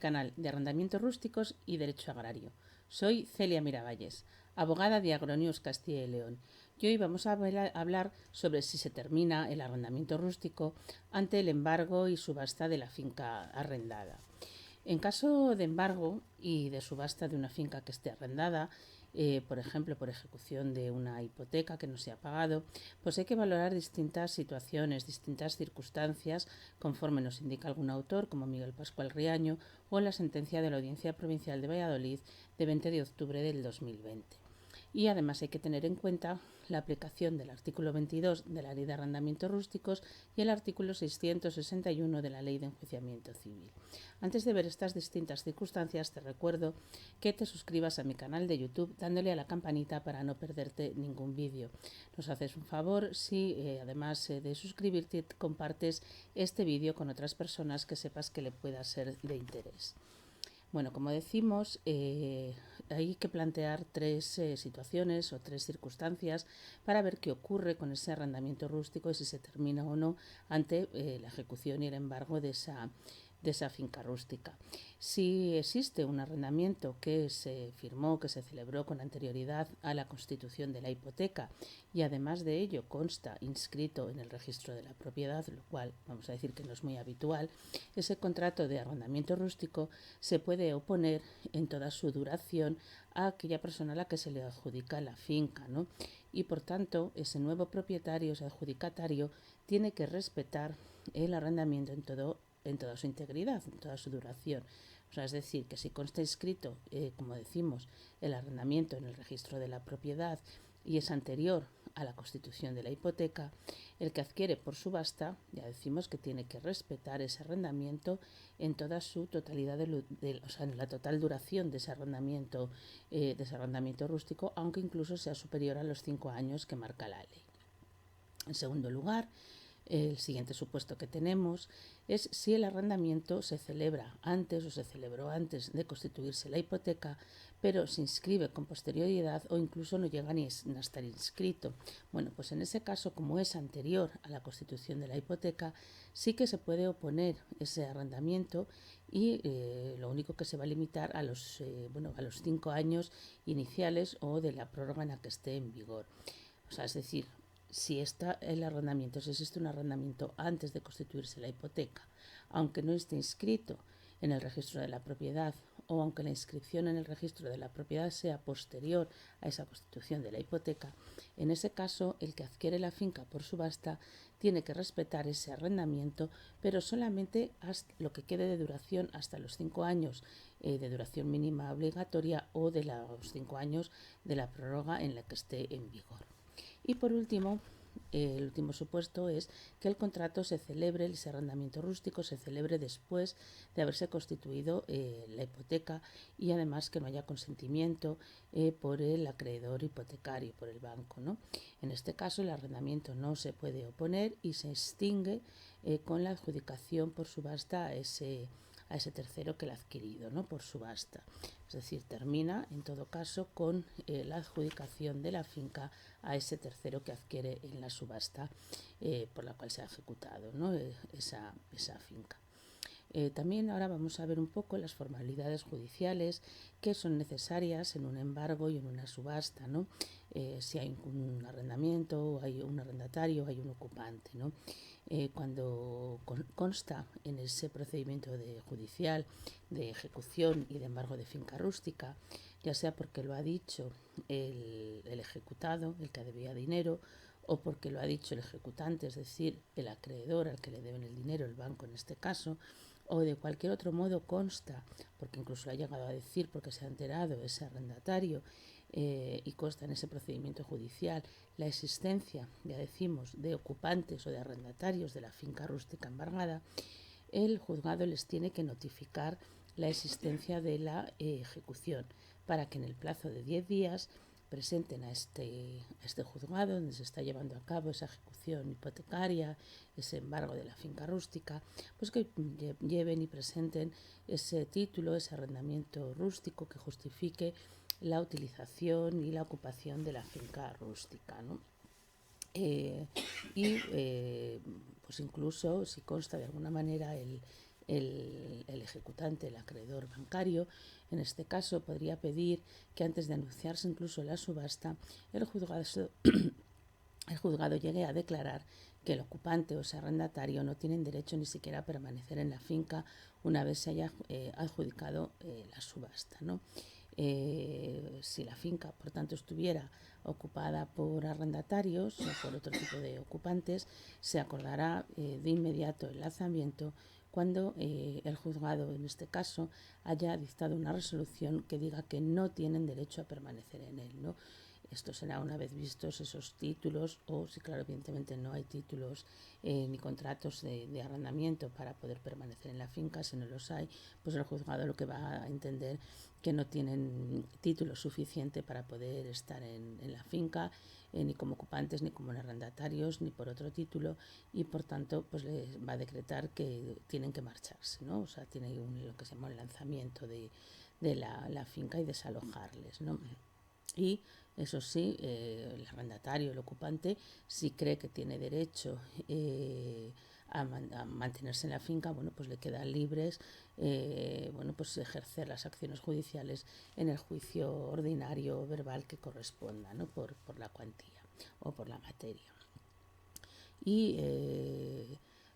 canal de arrendamientos rústicos y derecho agrario. Soy Celia Miravalles, abogada de Agronews Castilla y León, y hoy vamos a hablar sobre si se termina el arrendamiento rústico ante el embargo y subasta de la finca arrendada. En caso de embargo y de subasta de una finca que esté arrendada, por ejemplo, por ejecución de una hipoteca que no se ha pagado, pues hay que valorar distintas situaciones, distintas circunstancias, conforme nos indica algún autor, como Miguel Pascual Riaño, o en la sentencia de la Audiencia Provincial de Valladolid de 20 de octubre del 2020. Y además hay que tener en cuenta la aplicación del artículo 22 de la Ley de Arrendamientos Rústicos y el artículo 661 de la Ley de Enjuiciamiento Civil. Antes de ver estas distintas circunstancias, te recuerdo que te suscribas a mi canal de YouTube dándole a la campanita para no perderte ningún vídeo. Nos haces un favor si, además de suscribirte, compartes este vídeo con otras personas que sepas que le pueda ser de interés. Bueno, como decimos, hay que plantear tres situaciones o tres circunstancias para ver qué ocurre con ese arrendamiento rústico y si se termina o no ante la ejecución y el embargo de esa finca rústica. Si existe un arrendamiento que se firmó, que se celebró con anterioridad a la constitución de la hipoteca y además de ello consta inscrito en el registro de la propiedad, lo cual vamos a decir que no es muy habitual, ese contrato de arrendamiento rústico se puede oponer en toda su duración a aquella persona a la que se le adjudica la finca, ¿no? Y por tanto ese nuevo propietario, ese adjudicatario, tiene que respetar el arrendamiento en toda su integridad, en toda su duración. O sea, es decir, que si consta inscrito, como decimos, el arrendamiento en el registro de la propiedad y es anterior a la constitución de la hipoteca, el que adquiere por subasta, ya decimos que tiene que respetar ese arrendamiento en toda su totalidad, o sea, en la total duración de ese arrendamiento rústico, aunque incluso sea superior a los 5 años que marca la ley. En segundo lugar, el siguiente supuesto que tenemos es si el arrendamiento se celebra antes o se celebró antes de constituirse la hipoteca, pero se inscribe con posterioridad o incluso no llega ni a estar inscrito. Bueno, pues en ese caso, como es anterior a la constitución de la hipoteca, sí que se puede oponer ese arrendamiento y lo único que se va a limitar a los 5 años iniciales o de la prórroga en la que esté en vigor. O sea, es decir, si existe un arrendamiento antes de constituirse la hipoteca, aunque no esté inscrito en el registro de la propiedad o aunque la inscripción en el registro de la propiedad sea posterior a esa constitución de la hipoteca, en ese caso el que adquiere la finca por subasta tiene que respetar ese arrendamiento, pero solamente hasta lo que quede de duración hasta los 5 años de duración mínima obligatoria o de los 5 años de la prórroga en la que esté en vigor. Y por último, el último supuesto es que el contrato ese arrendamiento rústico se celebre después de haberse constituido la hipoteca y además que no haya consentimiento por el acreedor hipotecario, por el banco, ¿no? En este caso el arrendamiento no se puede oponer y se extingue con la adjudicación por subasta a ese tercero que lo ha adquirido, ¿no? Por subasta. Es decir, termina en todo caso con la adjudicación de la finca a ese tercero que adquiere en la subasta por la cual se ha ejecutado, ¿no? esa finca. También ahora vamos a ver un poco las formalidades judiciales que son necesarias en un embargo y en una subasta, ¿no? Si hay un arrendamiento, hay un arrendatario, hay un ocupante, ¿no? Cuando consta en ese procedimiento judicial de ejecución y de embargo de finca rústica, ya sea porque lo ha dicho el ejecutado, el que debía dinero, o porque lo ha dicho el ejecutante, es decir, el acreedor al que le deben el dinero, el banco en este caso, o de cualquier otro modo consta, porque incluso lo ha llegado a decir porque se ha enterado ese arrendatario y consta en ese procedimiento judicial la existencia, ya decimos, de ocupantes o de arrendatarios de la finca rústica embargada, el juzgado les tiene que notificar la existencia de la ejecución para que en el plazo de 10 días presenten a este juzgado donde se está llevando a cabo esa ejecución hipotecaria, ese embargo de la finca rústica, pues que lleven y presenten ese título, ese arrendamiento rústico que justifique la utilización y la ocupación de la finca rústica, ¿no? Pues incluso si consta de alguna manera el ejecutante, el acreedor bancario, en este caso podría pedir que antes de anunciarse incluso la subasta, el juzgado llegue a declarar que el ocupante o ese arrendatario no tienen derecho ni siquiera a permanecer en la finca una vez se haya adjudicado la subasta, ¿no? Si la finca, por tanto, estuviera ocupada por arrendatarios o por otro tipo de ocupantes, se acordará de inmediato el lanzamiento cuando el juzgado, en este caso, haya dictado una resolución que diga que no tienen derecho a permanecer en él, ¿no? Esto será una vez vistos esos títulos o, si claro, evidentemente no hay títulos ni contratos de arrendamiento para poder permanecer en la finca, si no los hay, pues el juzgado lo que va a entender que no tienen título suficiente para poder estar en la finca, ni como ocupantes, ni como arrendatarios, ni por otro título, y por tanto pues les va a decretar que tienen que marcharse, ¿no? O sea, tiene lo que se llama el lanzamiento de la finca y desalojarles, ¿no? Y eso sí, el arrendatario, el ocupante, si cree que tiene derecho a mantenerse en la finca, bueno, pues le quedan libres, bueno, pues ejercer las acciones judiciales en el juicio ordinario verbal que corresponda, ¿no? por la cuantía o por la materia. Y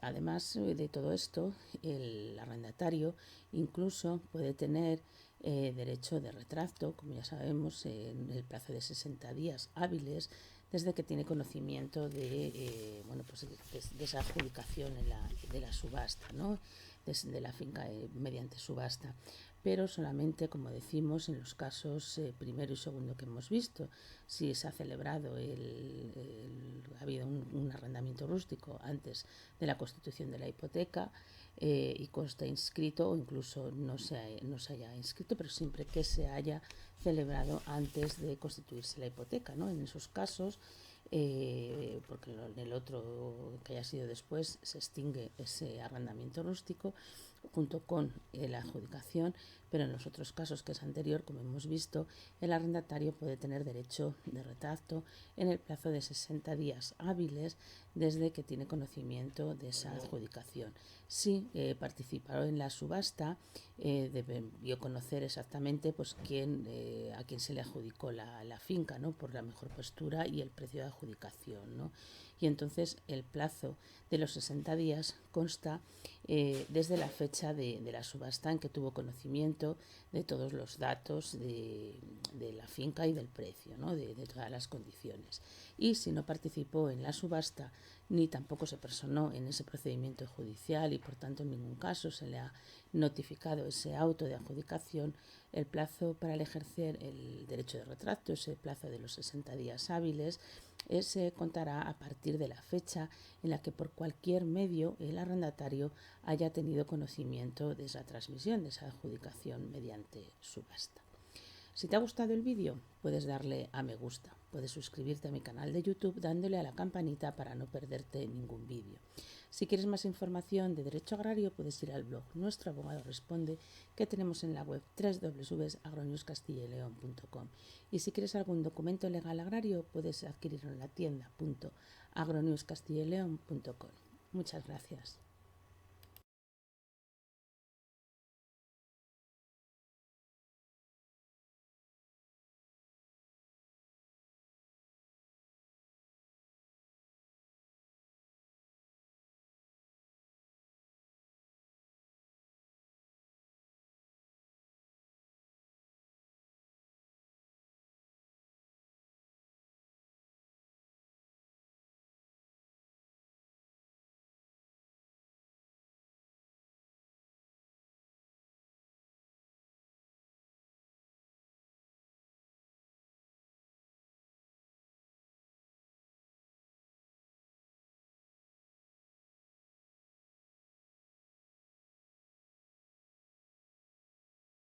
además de todo esto, el arrendatario incluso puede tener derecho de retracto, como ya sabemos, en el plazo de 60 días hábiles desde que tiene conocimiento de, bueno, pues de esa adjudicación de la subasta, ¿no? de la finca mediante subasta, pero solamente, como decimos, en los casos primero y segundo que hemos visto. Si se ha celebrado ha habido un arrendamiento rústico antes de la constitución de la hipoteca y consta inscrito, o incluso no se haya inscrito, pero siempre que se haya celebrado antes de constituirse la hipoteca, ¿no? En esos casos, porque en el otro que haya sido después se extingue ese arrendamiento rústico junto con la adjudicación, pero en los otros casos que es anterior, como hemos visto, el arrendatario puede tener derecho de retracto en el plazo de 60 días hábiles desde que tiene conocimiento de esa adjudicación. Si participó en la subasta, debió conocer exactamente pues, a quién se le adjudicó la finca, ¿no? Por la mejor postura y el precio de adjudicación, ¿no? Y entonces el plazo de los 60 días consta desde la fecha de la subasta en que tuvo conocimiento de todos los datos de la finca y del precio, ¿no? de todas las condiciones. Y si no participó en la subasta ni tampoco se personó en ese procedimiento judicial y por tanto en ningún caso se le ha notificado ese auto de adjudicación, el plazo para el ejercer el derecho de retracto, ese plazo de los 60 días hábiles, se contará a partir de la fecha en la que por cualquier medio el arrendatario haya tenido conocimiento de esa transmisión, de esa adjudicación mediante subasta. Si te ha gustado el vídeo, puedes darle a me gusta. Puedes suscribirte a mi canal de YouTube dándole a la campanita para no perderte ningún vídeo. Si quieres más información de derecho agrario, puedes ir al blog Nuestro Abogado Responde, que tenemos en la web www.agronewscastilleleon.com. Y si quieres algún documento legal agrario, puedes adquirirlo en la tienda.agronewscastilleleon.com. Muchas gracias.